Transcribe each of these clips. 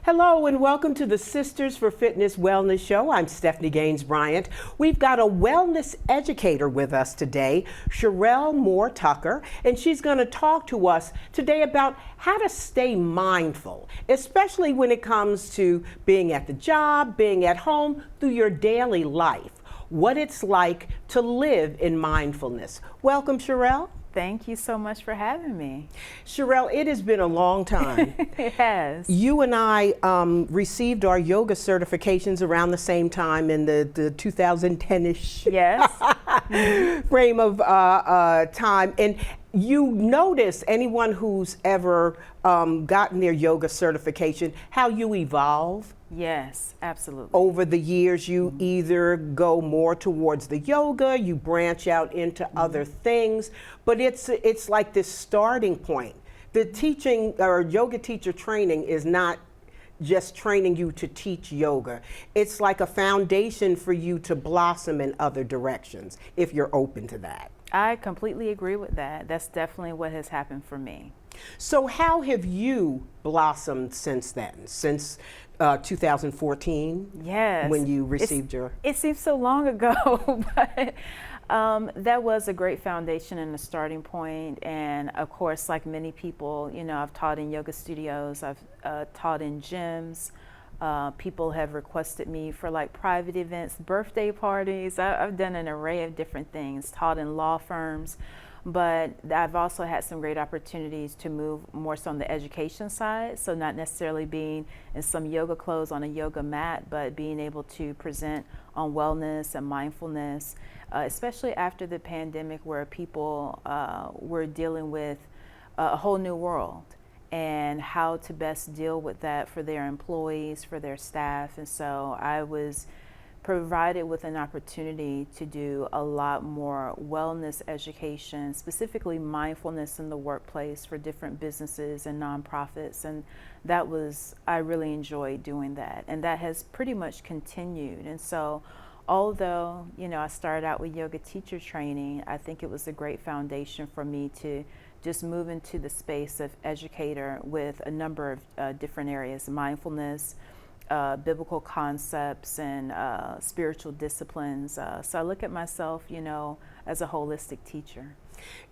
Hello and welcome to the Sisters for Fitness Wellness Show. I'm Stephanie Gaines-Bryant. We've got a wellness educator with us today, Sheryll Moore-Tucker, and she's going to talk to us today about how to stay mindful, especially when it comes to being at the job, being at home, through your daily life, what it's like to live in mindfulness. Welcome, Sheryll. Thank you so much for having me. Sheryll, it has been a long time. It has. You and I received our yoga certifications around the same time in the 2010-ish Yes. frame of time. And you notice, anyone who's ever gotten their yoga certification, how you evolve. Yes, absolutely. Over the years, you either go more towards the yoga, you branch out into other things, but it's like this starting point. The teaching or yoga teacher training is not just training you to teach yoga. It's like a foundation for you to blossom in other directions, if you're open to that. I completely agree with that. That's definitely what has happened for me. So how have you blossomed since then, since 2014? Yes. When you received It seems so long ago, but that was a great foundation and a starting point. And of course, like many people, you know, I've taught in yoga studios, I've taught in gyms. People have requested me for like private events, birthday parties. I've done an array of different things, taught in law firms. But I've also had some great opportunities to move more so on the education side. So not necessarily being in some yoga clothes on a yoga mat, but being able to present on wellness and mindfulness, especially after the pandemic where people were dealing with a whole new world and how to best deal with that for their employees, for their staff. And so I was provided with an opportunity to do a lot more wellness education, specifically mindfulness in the workplace for different businesses and nonprofits. And I really enjoyed doing that. And that has pretty much continued. And so although, you know, I started out with yoga teacher training, I think it was a great foundation for me to just move into the space of educator with a number of different areas, mindfulness, biblical concepts, and spiritual disciplines. So I look at myself, you know, as a holistic teacher.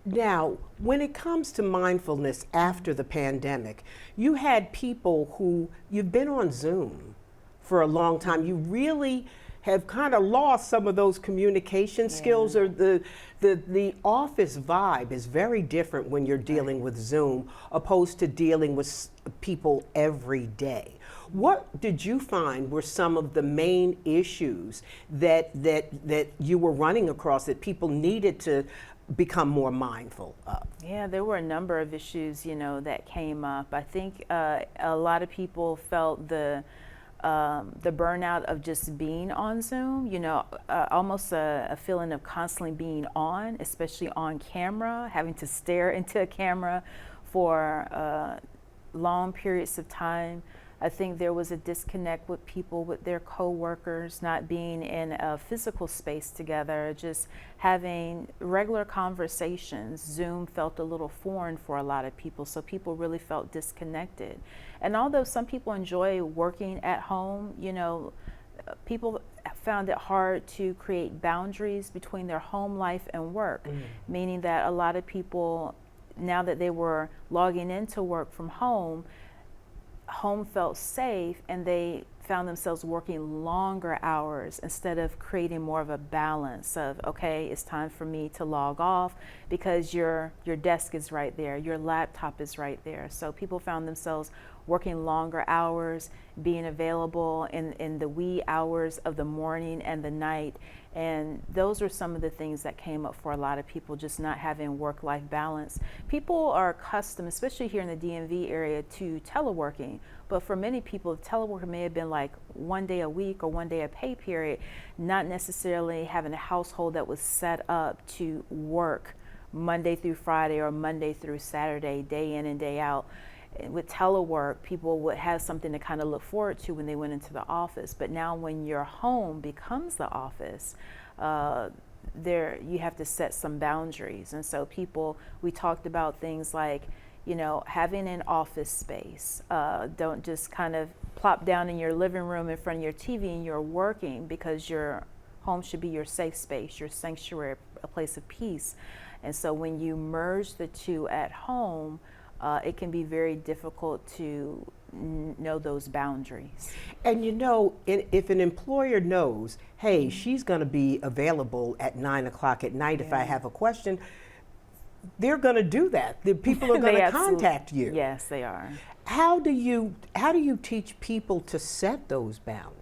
Now, when it comes to mindfulness after the pandemic, you had people who, you've been on Zoom for a long time. You really have kind of lost some of those communication skills, or the office vibe is very different when you're dealing with Zoom opposed to dealing with people every day. What did you find were some of the main issues that you were running across that people needed to become more mindful of? Yeah, there were a number of issues, you know, that came up. I think a lot of people felt the burnout of just being on Zoom, you know, almost a feeling of constantly being on, especially on camera, having to stare into a camera for long periods of time. I think there was a disconnect with people, with their coworkers, not being in a physical space together, just having regular conversations. Zoom felt a little foreign for a lot of people, so people really felt disconnected. And although some people enjoy working at home, you know, people found it hard to create boundaries between their home life and work, meaning that a lot of people, now that they were logging into work from home felt safe, and they found themselves working longer hours instead of creating more of a balance of, okay, it's time for me to log off because your desk is right there, your laptop is right there. So people found themselves working longer hours, being available in the wee hours of the morning and the night. And those were some of the things that came up for a lot of people, just not having work-life balance. People are accustomed, especially here in the DMV area, to teleworking. But for many people, teleworking may have been like one day a week or one day a pay period, not necessarily having a household that was set up to work Monday through Friday or Monday through Saturday, day in and day out. With telework, people would have something to kind of look forward to when they went into the office. But now when your home becomes the office, you have to set some boundaries. And so we talked about things like, having an office space. Don't just kind of plop down in your living room in front of your TV and you're working, because your home should be your safe space, your sanctuary, a place of peace. And so when you merge the two at home, it can be very difficult to know those boundaries. And if an employer knows, hey, she's going to be available at 9 o'clock at night if I have a question, they're going to do that. The people are going to contact you. Yes, they are. How do you teach people to set those boundaries?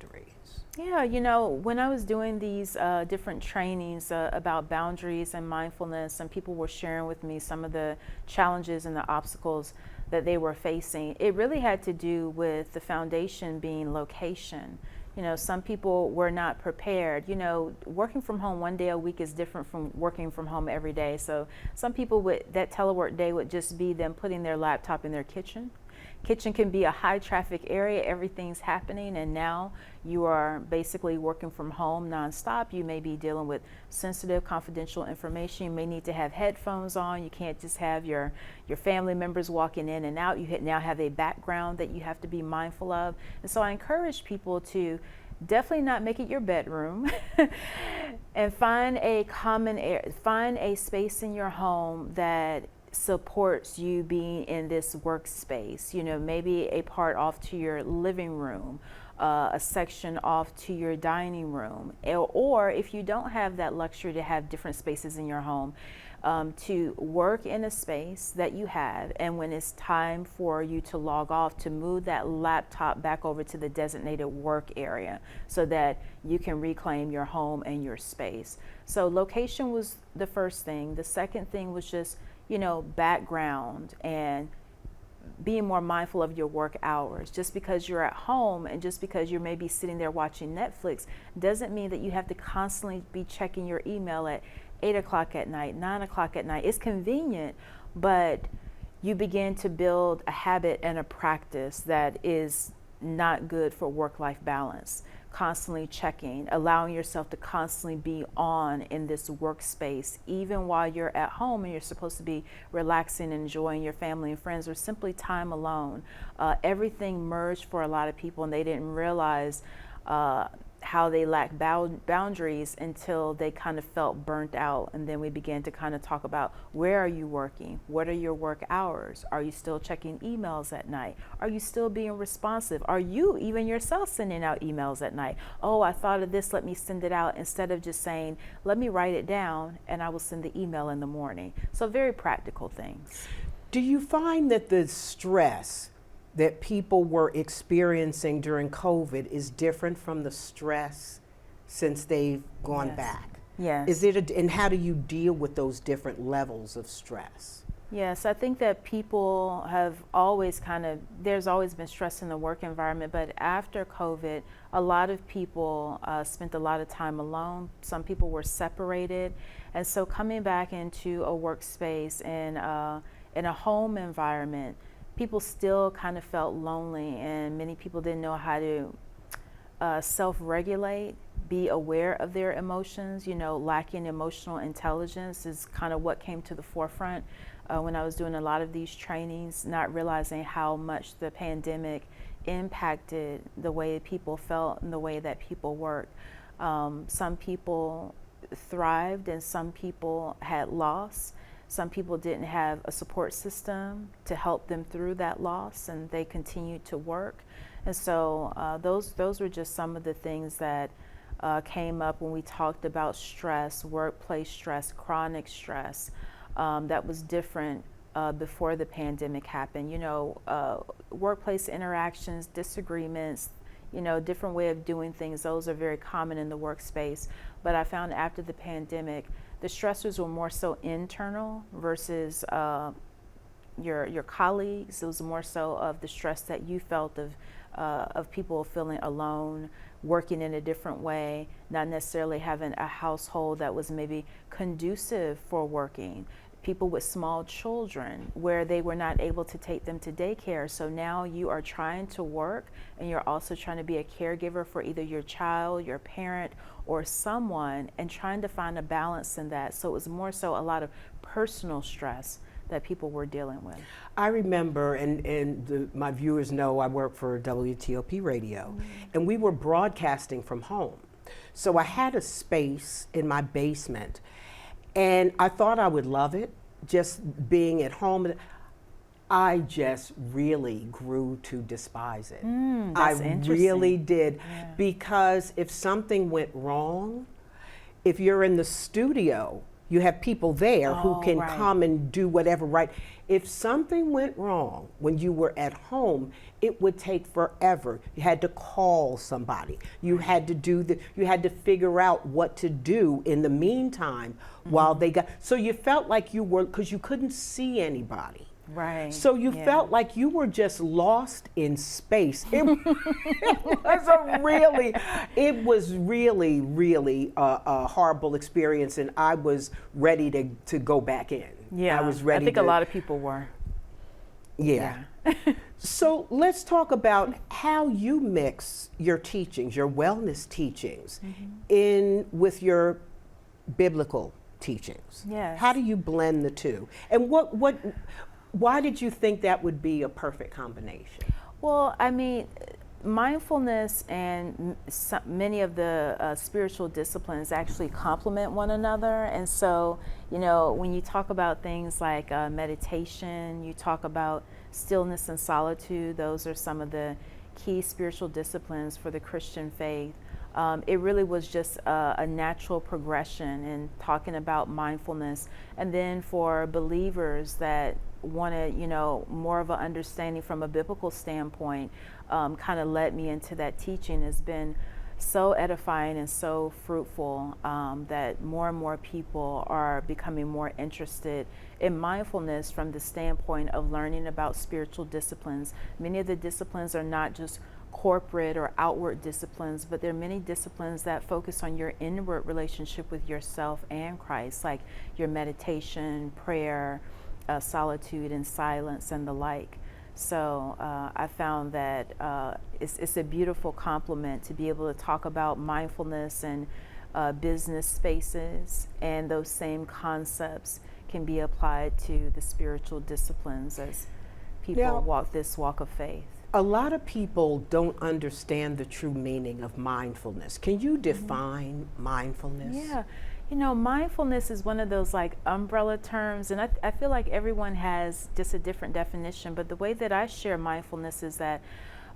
Yeah, when I was doing these different trainings about boundaries and mindfulness, and people were sharing with me some of the challenges and the obstacles that they were facing, it really had to do with the foundation being location. Some people were not prepared. Working from home one day a week is different from working from home every day. So some people that telework day would just be them putting their laptop in their kitchen. Kitchen can be a high traffic area, everything's happening, and now you are basically working from home nonstop. You may be dealing with sensitive, confidential information. You may need to have headphones on. You can't just have your family members walking in and out. You now have a background that you have to be mindful of. And so I encourage people to definitely not make it your bedroom and find a space in your home that supports you being in this workspace. Maybe a part off to your living room, a section off to your dining room, or if you don't have that luxury to have different spaces in your home, to work in a space that you have, and when it's time for you to log off, to move that laptop back over to the designated work area so that you can reclaim your home and your space. So location was the first thing. The second thing was just background and being more mindful of your work hours. Just because you're at home and just because you're maybe sitting there watching Netflix doesn't mean that you have to constantly be checking your email at 8 o'clock at night, 9 o'clock at night. It's convenient, but you begin to build a habit and a practice that is not good for work-life balance. Constantly checking, allowing yourself to constantly be on in this workspace, even while you're at home and you're supposed to be relaxing and enjoying your family and friends, or simply time alone. Everything merged for a lot of people, and they didn't realize how they lack boundaries until they kind of felt burnt out. And then we began to kind of talk about, where are you working? What are your work hours? Are you still checking emails at night? Are you still being responsive? Are you even yourself sending out emails at night? Oh, I thought of this, let me send it out, instead of just saying, let me write it down and I will send the email in the morning. So very practical things. Do you find that the stress that people were experiencing during COVID is different from the stress since they've gone back? Yes. And how do you deal with those different levels of stress? Yes, I think that people have always there's always been stress in the work environment, but after COVID, a lot of people spent a lot of time alone. Some people were separated. And so coming back into a workspace and in a home environment, people still kind of felt lonely, and many people didn't know how to self-regulate, be aware of their emotions. Lacking emotional intelligence is kind of what came to the forefront when I was doing a lot of these trainings, not realizing how much the pandemic impacted the way people felt and the way that people worked. Some people thrived and some people had loss. Some people didn't have a support system to help them through that loss, and they continued to work. And so those were just some of the things that came up when we talked about stress, workplace stress, chronic stress, that was different before the pandemic happened. Workplace interactions, disagreements, different way of doing things, those are very common in the workspace. But I found after the pandemic, the stressors were more so internal versus your colleagues. It was more so of the stress that you felt of people feeling alone, working in a different way, not necessarily having a household that was maybe conducive for working. People with small children where they were not able to take them to daycare. So now you are trying to work and you're also trying to be a caregiver for either your child, your parent, or someone, and trying to find a balance in that. So it was more so a lot of personal stress, that people were dealing with. I remember, my viewers know I work for WTOP radio, and we were broadcasting from home. So I had a space in my basement, and I thought I would love it, just being at home. I just really grew to despise it. That's I interesting. really did, Yeah. because if something went wrong, if you're in the studio, you have people there who can right. come and do whatever, right? If something went wrong when you were at home, it would take forever. You had to call somebody. You had to you had to figure out what to do in the meantime while they got, so you felt like you were, because you couldn't see anybody. Right. So you felt like you were just lost in space. It was really a horrible experience, and I was ready to go back in. Yeah, I was ready. I think a lot of people were. Yeah. So let's talk about how you mix your teachings, your wellness teachings, in with your biblical teachings. Yes. How do you blend the two? And why did you think that would be a perfect combination? Well, I mean, mindfulness and many of the spiritual disciplines actually complement one another. And so, when you talk about things like meditation, you talk about stillness and solitude, those are some of the key spiritual disciplines for the Christian faith. It really was just a natural progression in talking about mindfulness. And then for believers that wanted, more of an understanding from a biblical standpoint, kind of led me into that teaching. Has been so edifying and so fruitful that more and more people are becoming more interested in mindfulness from the standpoint of learning about spiritual disciplines. Many of the disciplines are not just corporate or outward disciplines, but there are many disciplines that focus on your inward relationship with yourself and Christ, like your meditation, prayer, solitude and silence, and the like. So I found that it's a beautiful complement to be able to talk about mindfulness and business spaces, and those same concepts can be applied to the spiritual disciplines as people walk this walk of faith. A lot of people don't understand the true meaning of mindfulness. Can you define mindfulness? Yeah. Mindfulness is one of those like umbrella terms, and I feel like everyone has just a different definition, but the way that I share mindfulness is that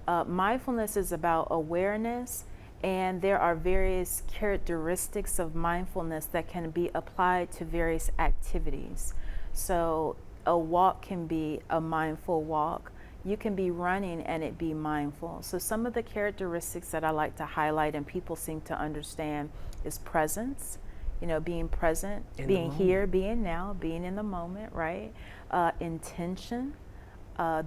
mindfulness is about awareness, and there are various characteristics of mindfulness that can be applied to various activities. So a walk can be a mindful walk. You can be running and it be mindful. So some of the characteristics that I like to highlight and people seem to understand is presence, being present, being here, being now, being in the moment, right? Intention,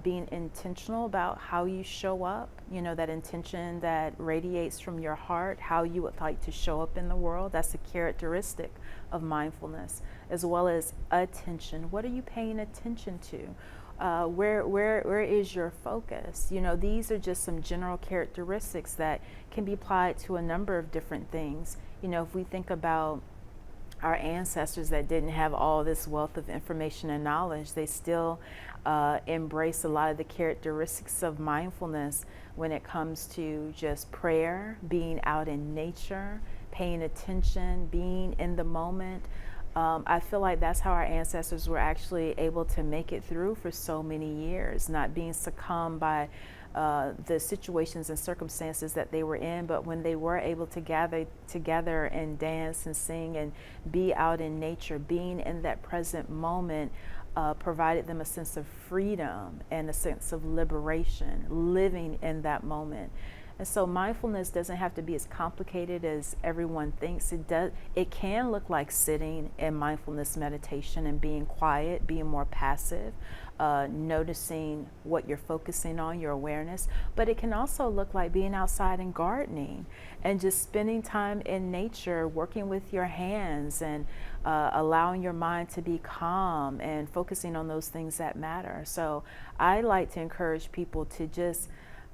being intentional about how you show up, that intention that radiates from your heart, how you would like to show up in the world. That's a characteristic of mindfulness, as well as attention. What are you paying attention to? Where is your focus? These are just some general characteristics that can be applied to a number of different things. If we think about our ancestors that didn't have all this wealth of information and knowledge, they still embrace a lot of the characteristics of mindfulness when it comes to just prayer, being out in nature, paying attention, being in the moment. I feel like that's how our ancestors were actually able to make it through for so many years, not being succumbed by the situations and circumstances that they were in, but when they were able to gather together and dance and sing and be out in nature, being in that present moment provided them a sense of freedom and a sense of liberation, living in that moment. And so mindfulness doesn't have to be as complicated as everyone thinks. It can look like sitting in mindfulness meditation and being quiet, being more passive, noticing what you're focusing on, your awareness. But it can also look like being outside and gardening and just spending time in nature, working with your hands and allowing your mind to be calm and focusing on those things that matter. So I like to encourage people to just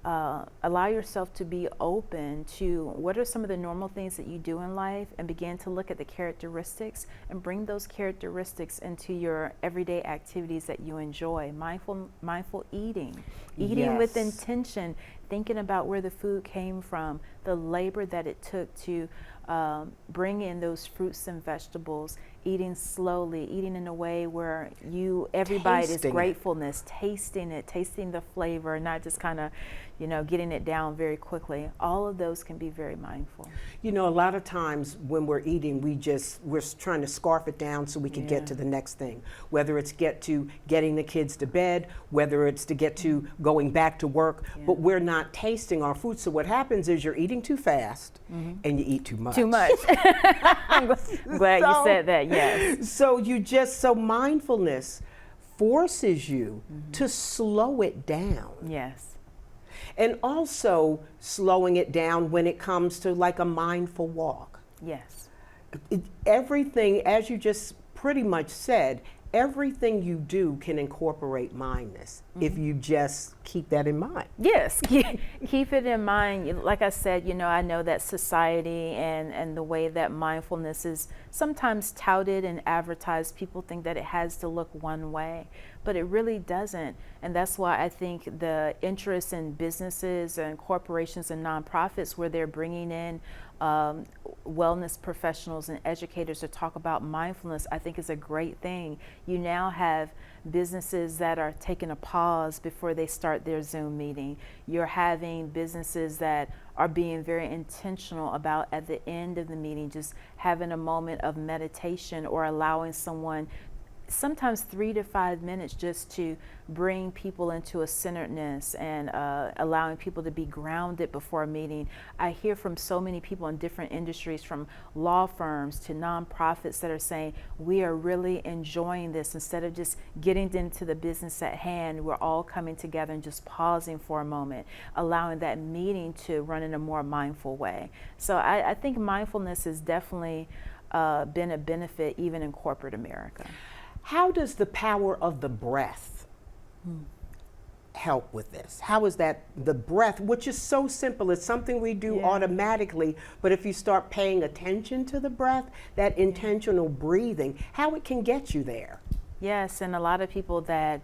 allow yourself to be open to what are some of the normal things that you do in life, and begin to look at the characteristics and bring those characteristics into your everyday activities that you enjoy. Mindful eating with Yes. intention, thinking about where the food came from, the labor that it took to bring in those fruits and vegetables, eating slowly, eating in a way where every bite is Tasting it. gratefulness, tasting it, tasting the flavor, not just kind of, getting it down very quickly. All of those can be very mindful. You know, a lot of times when we're eating, we're trying to scarf it down so we can get to the next thing. Whether it's get to getting the kids to bed, whether it's to get to going back to work, but we're not tasting our food. So what happens is you're eating too fast and you eat too much. Too much. I'm glad you said that, yes. So mindfulness forces you to slow it down. Yes. And also slowing it down when it comes to like a mindful walk. Yes. Everything, as you just pretty much said, everything you do can incorporate mindness if you just keep that in mind. Yes, keep it in mind. Like I said, I know that society and the way that mindfulness is sometimes touted and advertised, people think that it has to look one way, but it really doesn't. And that's why I think the interest in businesses and corporations and nonprofits where they're bringing in wellness professionals and educators to talk about mindfulness, I think is a great thing. You now have businesses that are taking a pause before they start their Zoom meeting. You're having businesses that are being very intentional about at the end of the meeting just having a moment of meditation, or allowing someone sometimes 3 to 5 minutes just to bring people into a centeredness and allowing people to be grounded before a meeting. I hear from so many people in different industries, from law firms to nonprofits, that are saying we are really enjoying this. Instead of just getting into the business at hand, we're all coming together and just pausing for a moment, allowing that meeting to run in a more mindful way. So I think mindfulness has definitely been a benefit even in corporate America. How does the power of the breath help with this? How is that the breath, which is so simple, it's something we do automatically, but if you start paying attention to the breath, that intentional breathing, how it can get you there? Yes, and a lot of people that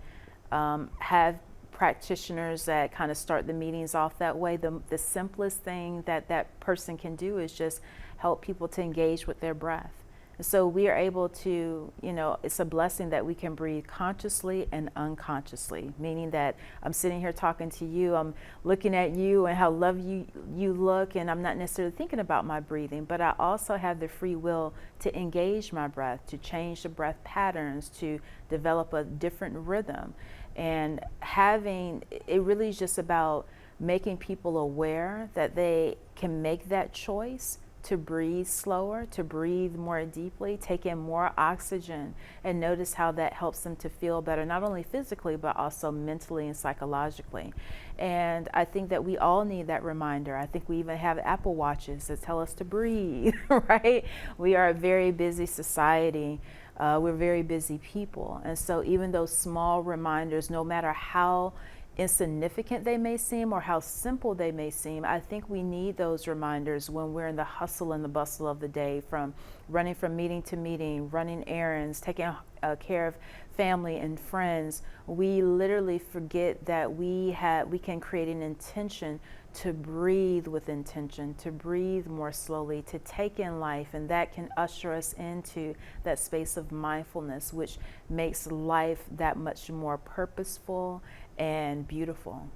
have practitioners that kind of start the meetings off that way, the simplest thing that person can do is just help people to engage with their breath. So we are able to, it's a blessing that we can breathe consciously and unconsciously, meaning that I'm sitting here talking to you, I'm looking at you and how lovely you look, and I'm not necessarily thinking about my breathing, but I also have the free will to engage my breath, to change the breath patterns, to develop a different rhythm. And it really is just about making people aware that they can make that choice to breathe slower, to breathe more deeply, take in more oxygen, and notice how that helps them to feel better, not only physically, but also mentally and psychologically. And I think that we all need that reminder. I think we even have Apple Watches that tell us to breathe, right? We are a very busy society. We're very busy people. And so even those small reminders, no matter how insignificant they may seem or how simple they may seem, I think we need those reminders when we're in the hustle and the bustle of the day, from running from meeting to meeting, running errands, taking care of family and friends. We literally forget that we can create an intention to breathe with intention, to breathe more slowly, to take in life, and that can usher us into that space of mindfulness, which makes life that much more purposeful and beautiful.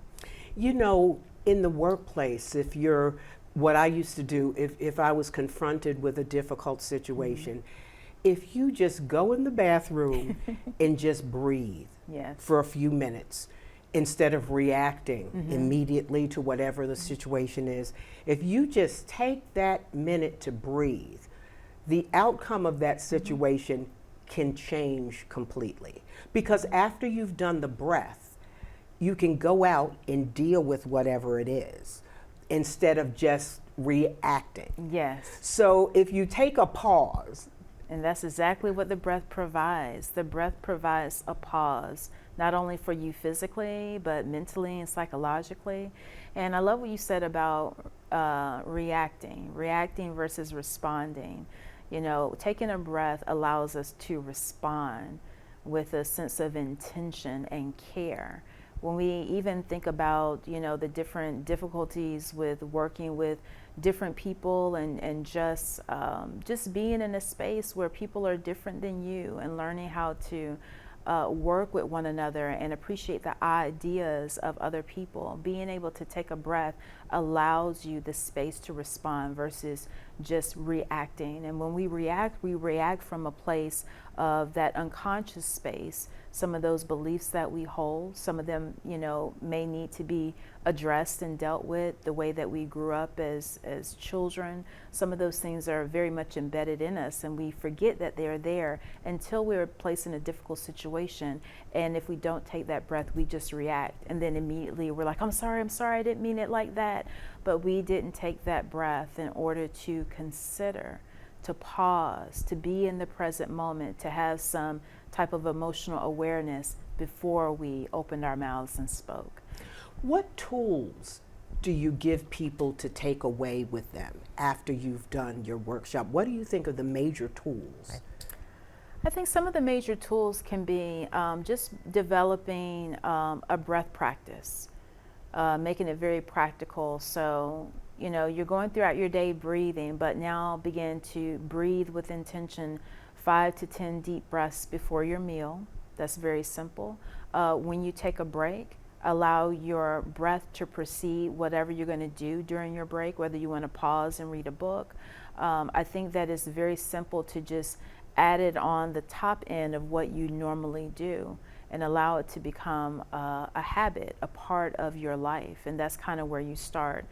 In the workplace, what I used to do, if I was confronted with a difficult situation, if you just go in the bathroom and just breathe for a few minutes, instead of reacting immediately to whatever the situation is, if you just take that minute to breathe, the outcome of that situation can change completely. Because after you've done the breath, you can go out and deal with whatever it is instead of just reacting. Yes. So if you take a pause. And that's exactly what the breath provides. The breath provides a pause not only for you physically, but mentally and psychologically. And I love what you said about reacting versus responding. You know, taking a breath allows us to respond with a sense of intention and care. When we even think about, you know, the different difficulties with working with different people and just being in a space where people are different than you and learning how to work with one another and appreciate the ideas of other people. Being able to take a breath allows you the space to respond versus just reacting. And when we react from a place of that unconscious space. Some of those beliefs that we hold, some of them, you know, may need to be addressed and dealt with the way that we grew up as children. Some of those things are very much embedded in us, and we forget that they're there until we're placed in a difficult situation. And if we don't take that breath, we just react. And then immediately we're like, I'm sorry, I didn't mean it like that. But we didn't take that breath in order to consider, to pause, to be in the present moment, to have some type of emotional awareness before we opened our mouths and spoke. What tools do you give people to take away with them after you've done your workshop? What do you think are the major tools? I think some of the major tools can be just developing a breath practice, making it very practical. So, you know, you're going throughout your day breathing, but now begin to breathe with intention, 5 to 10 deep breaths before your meal. That's very simple. When you take a break, allow your breath to precede whatever you're going to do during your break, whether you want to pause and read a book. I think that is very simple to just add it on the top end of what you normally do and allow it to become a habit, a part of your life. And that's kind of where you start.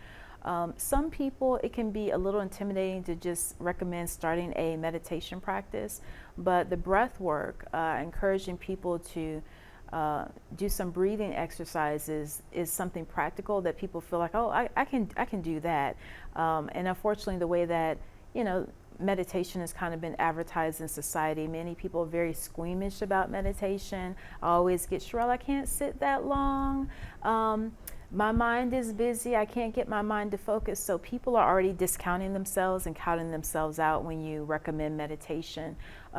Some people, it can be a little intimidating to just recommend starting a meditation practice, but the breath work, encouraging people to do some breathing exercises is something practical that people feel like, oh, I can do that. And unfortunately, the way that, you know, meditation has kind of been advertised in society, many people are very squeamish about meditation. I always get, Sheryll, I can't sit that long. My mind is busy. I can't get my mind to focus. So people are already discounting themselves and counting themselves out when you recommend meditation.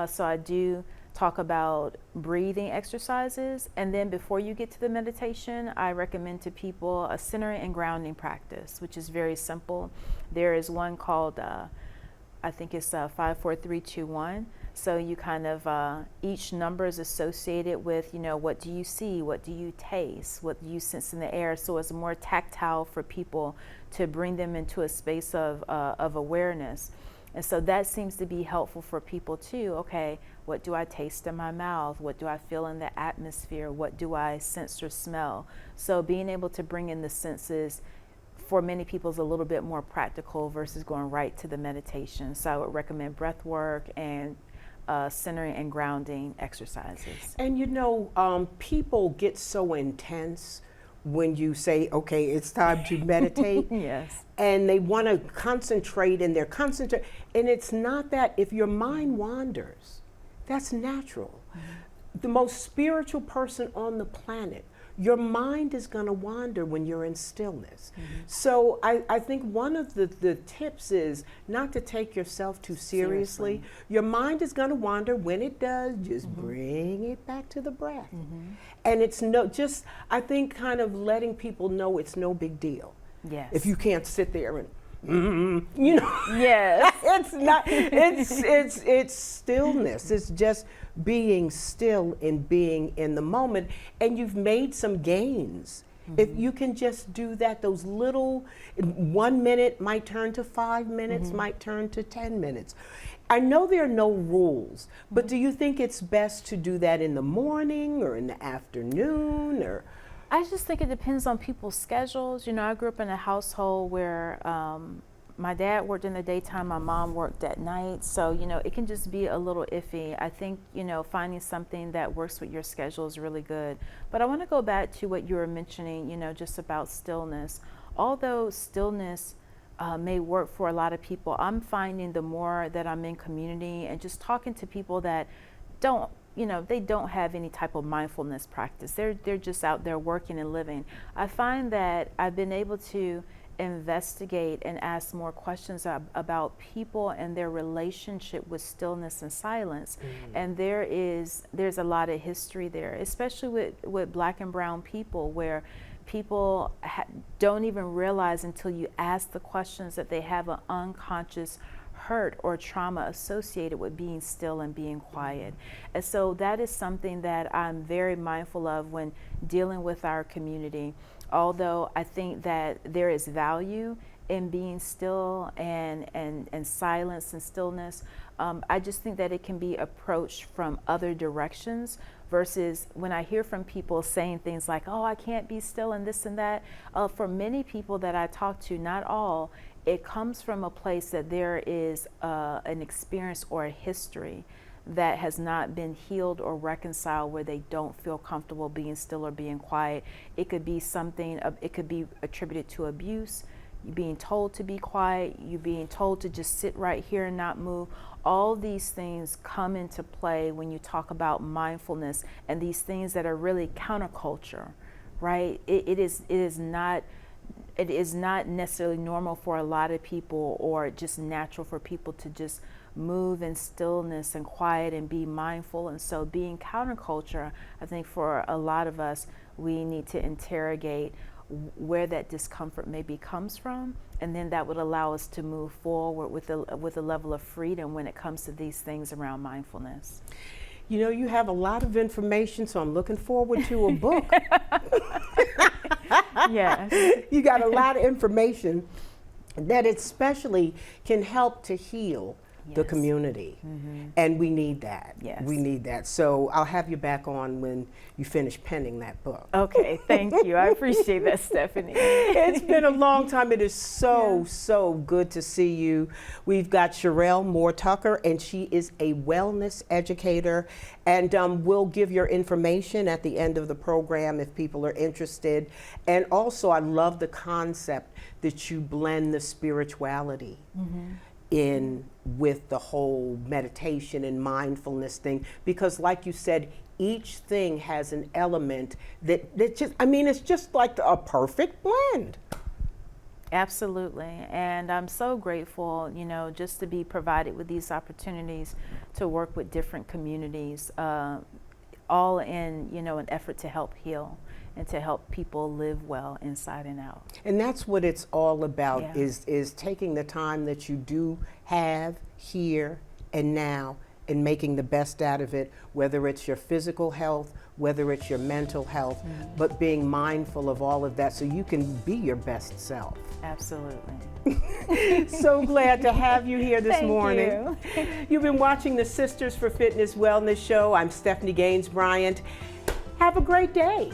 So I do talk about breathing exercises. And then before you get to the meditation, I recommend to people a centering and grounding practice, which is very simple. There is one called, I think it's 5, 4, 3, 2, 1. So you kind of, each number is associated with, you know, what do you see? What do you taste? What do you sense in the air? So it's more tactile for people to bring them into a space of awareness. And so that seems to be helpful for people too. Okay, what do I taste in my mouth? What do I feel in the atmosphere? What do I sense or smell? So being able to bring in the senses for many people is a little bit more practical versus going right to the meditation. So I would recommend breath work and centering and grounding exercises. And you know, people get so intense when you say, okay, it's time to meditate. Yes. And they want to concentrate, and they're concentrating. And it's not that. If your mind wanders, that's natural. Mm-hmm. The most spiritual person on the planet, your mind is going to wander when you're in stillness. Mm-hmm. So I think one of the tips is not to take yourself too seriously. Your mind is going to wander. When it does, just mm-hmm. bring it back to the breath. Mm-hmm. And it's just, I think, kind of letting people know it's no big deal. Yes. If you can't sit there and, you know, yes. It's not, it's stillness. It's just being still and being in the moment. And you've made some gains. Mm-hmm. If you can just do that, those little, 1 minute might turn to 5 minutes, mm-hmm. might turn to 10 minutes. I know there are no rules, but do you think it's best to do that in the morning or in the afternoon, or? I just think it depends on people's schedules. You know, I grew up in a household where my dad worked in the daytime, my mom worked at night. So, you know, it can just be a little iffy. I think, you know, finding something that works with your schedule is really good. But I want to go back to what you were mentioning, you know, just about stillness. Although stillness may work for a lot of people, I'm finding the more that I'm in community and just talking to people that don't you know, they don't have any type of mindfulness practice. They're just out there working and living. I find that I've been able to investigate and ask more questions about people and their relationship with stillness and silence. And there's a lot of history there, especially with Black and brown people, where people don't even realize until you ask the questions that they have an unconscious hurt or trauma associated with being still and being quiet. And so that is something that I'm very mindful of when dealing with our community. Although I think that there is value in being still and silence and stillness, I just think that it can be approached from other directions, versus when I hear from people saying things like, oh, I can't be still and this and that. For many people that I talk to, not all, it comes from a place that there is an experience or a history that has not been healed or reconciled, where they don't feel comfortable being still or being quiet. It could be something, it could be attributed to abuse, you being told to be quiet, you being told to just sit right here and not move. All these things come into play when you talk about mindfulness and these things that are really counterculture, right? It is not necessarily normal for a lot of people, or just natural for people to just move in stillness and quiet and be mindful. And so being counterculture, I think for a lot of us, we need to interrogate where that discomfort maybe comes from, and then that would allow us to move forward with a level of freedom when it comes to these things around mindfulness. You know, you have a lot of information, so I'm looking forward to a book. Yes. You got a lot of information that especially can help to heal the Yes. community. And we need that. Yes. We need that. So I'll have you back on when you finish penning that book. Okay, thank you. I appreciate that, Stephanie. It's been a long time. It is so good to see you. We've got Sheryll Moore-Tucker, and she is a wellness educator. And we'll give your information at the end of the program if people are interested. And also, I love the concept that you blend the spirituality in with the whole meditation and mindfulness thing, because like you said, each thing has an element that just, I mean, it's just like a perfect blend. Absolutely. And I'm so grateful, you know, just to be provided with these opportunities to work with different communities, all in, you know, an effort to help heal and to help people live well inside and out. And that's what it's all about, Yeah. is taking the time that you do have here and now and making the best out of it, whether it's your physical health, whether it's your mental health, but being mindful of all of that so you can be your best self. Absolutely. So glad to have you here this Thank morning. you. You've been watching the Sisters for Fitness Wellness Show. I'm Stephanie Gaines-Bryant. Have a great day.